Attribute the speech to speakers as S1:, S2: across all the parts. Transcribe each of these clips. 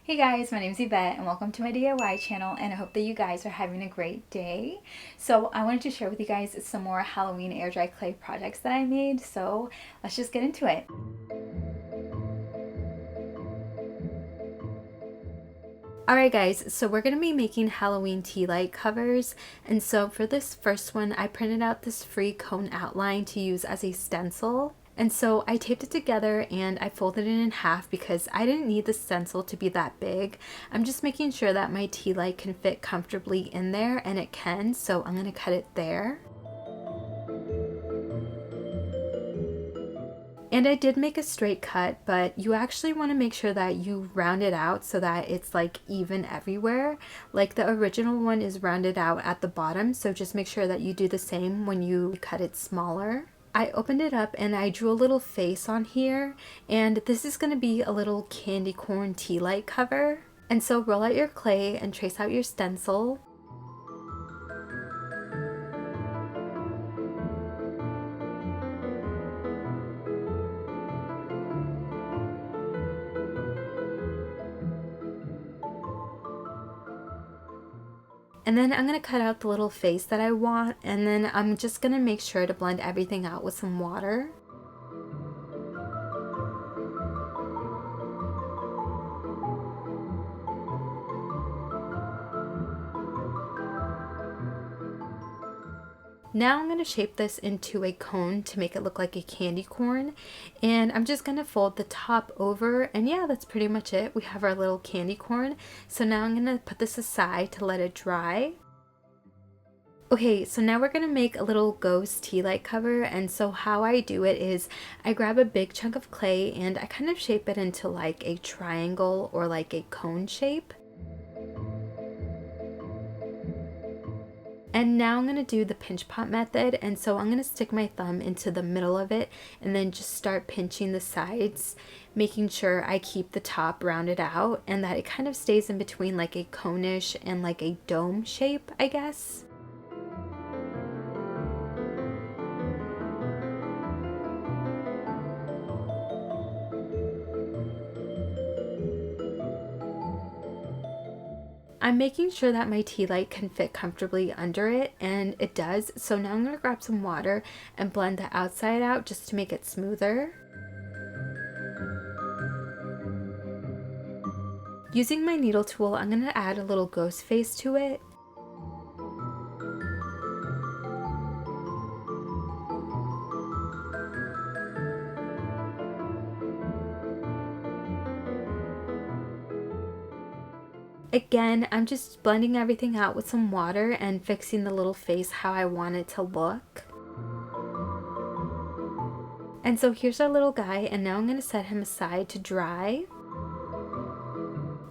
S1: Hey guys, my name is Yvette and welcome to my DIY channel, and I hope that you guys are having a great day. So I wanted to share with you guys some more Halloween air dry clay projects that I made, so let's just get into it. Alright guys, so we're going to be making Halloween tea light covers, and so for this first one I printed out this free cone outline to use as a stencil. And so I taped it together and I folded it in half because I didn't need the stencil to be that big. I'm just making sure that my tea light can fit comfortably in there, and it can, so I'm going to cut it there. And I did make a straight cut, but you actually want to make sure that you round it out so that it's like even everywhere. Like the original one is rounded out at the bottom, so just make sure that you do the same when you cut it smaller. I opened it up and I drew a little face on here, and this is going to be a little candy corn tea light cover. And so roll out your clay and trace out your stencil. And then I'm going to cut out the little face that I want, and then I'm just going to make sure to blend everything out with some water. Now I'm going to shape this into a cone to make it look like a candy corn, and I'm just going to fold the top over, and yeah, that's pretty much it. We have our little candy corn. So now I'm going to put this aside to let it dry. Okay, so now we're going to make a little ghost tea light cover, and so how I do it is I grab a big chunk of clay and I kind of shape it into like a triangle or like a cone shape. And now I'm going to do the pinch pot method, and so I'm going to stick my thumb into the middle of it and then just start pinching the sides, making sure I keep the top rounded out and that it kind of stays in between like a cone-ish and like a dome shape, I guess. I'm making sure that my tea light can fit comfortably under it, and it does. So now I'm going to grab some water and blend the outside out just to make it smoother. Using my needle tool, I'm going to add a little ghost face to it. Again, I'm just blending everything out with some water and fixing the little face how I want it to look. And so here's our little guy, and now I'm going to set him aside to dry.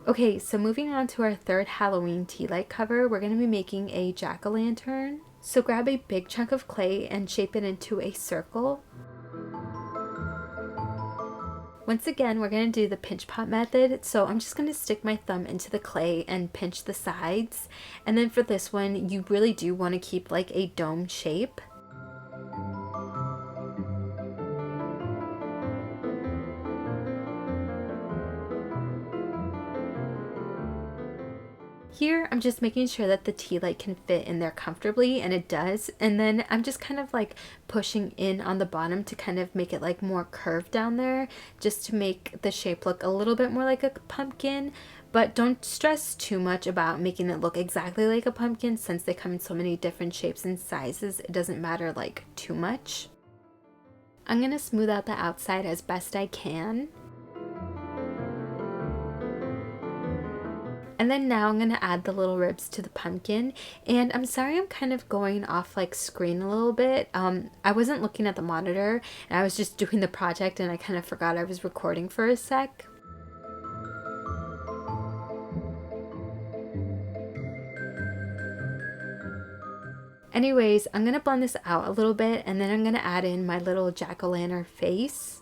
S1: Okay, so moving on to our third Halloween tea light cover, we're going to be making a jack-o'-lantern. So grab a big chunk of clay and shape it into a circle. Once again, we're going to do the pinch pot method, so I'm just going to stick my thumb into the clay and pinch the sides. And then for this one, you really do want to keep like a dome shape. Here, I'm just making sure that the tea light can fit in there comfortably, and it does. And then I'm just kind of like pushing in on the bottom to kind of make it like more curved down there, just to make the shape look a little bit more like a pumpkin. But don't stress too much about making it look exactly like a pumpkin, since they come in so many different shapes and sizes. It doesn't matter like too much. I'm gonna smooth out the outside as best I can. And then now I'm going to add the little ribs to the pumpkin. And I'm sorry I'm kind of going off like screen a little bit. I wasn't looking at the monitor and I was just doing the project, and I kind of forgot I was recording for a sec. Anyways, I'm going to blend this out a little bit, and then I'm going to add in my little jack-o'-lantern face.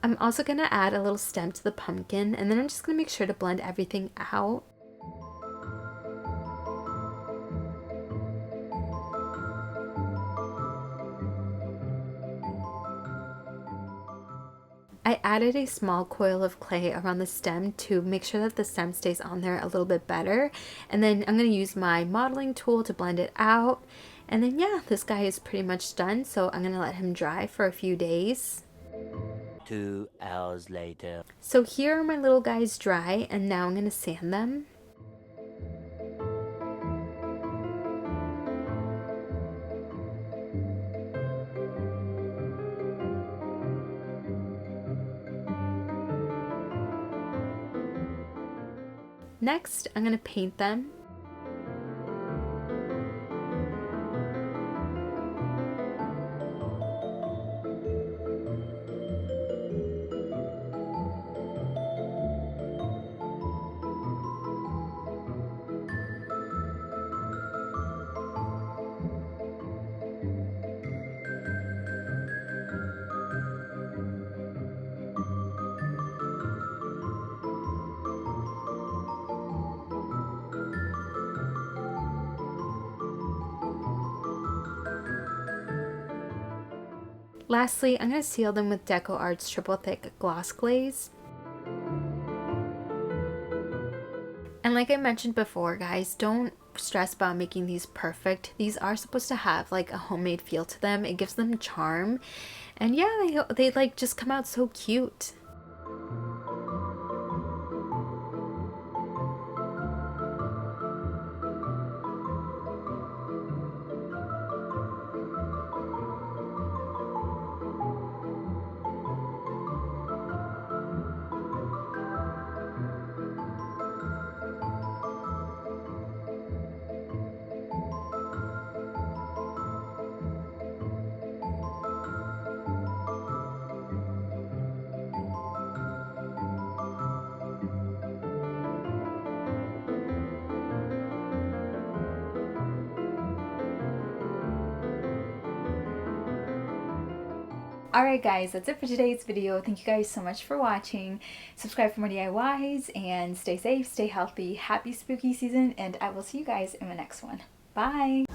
S1: I'm also going to add a little stem to the pumpkin, and then I'm just going to make sure to blend everything out. I added a small coil of clay around the stem to make sure that the stem stays on there a little bit better. And then I'm going to use my modeling tool to blend it out. And then yeah, this guy is pretty much done, so I'm going to let him dry for a few days.
S2: 2 hours later.
S1: So here are my little guys dry, and now I'm going to sand them. Next, I'm going to paint them. Lastly, I'm going to seal them with Deco Art's Triple Thick Gloss Glaze. And like I mentioned before, guys, don't stress about making these perfect. These are supposed to have like a homemade feel to them. It gives them charm. And yeah, they like just come out so cute.
S3: Alright guys, that's it for today's video. Thank you guys so much for watching. Subscribe for more DIYs and stay safe, stay healthy, happy spooky season, and I will see you guys in the next one. Bye!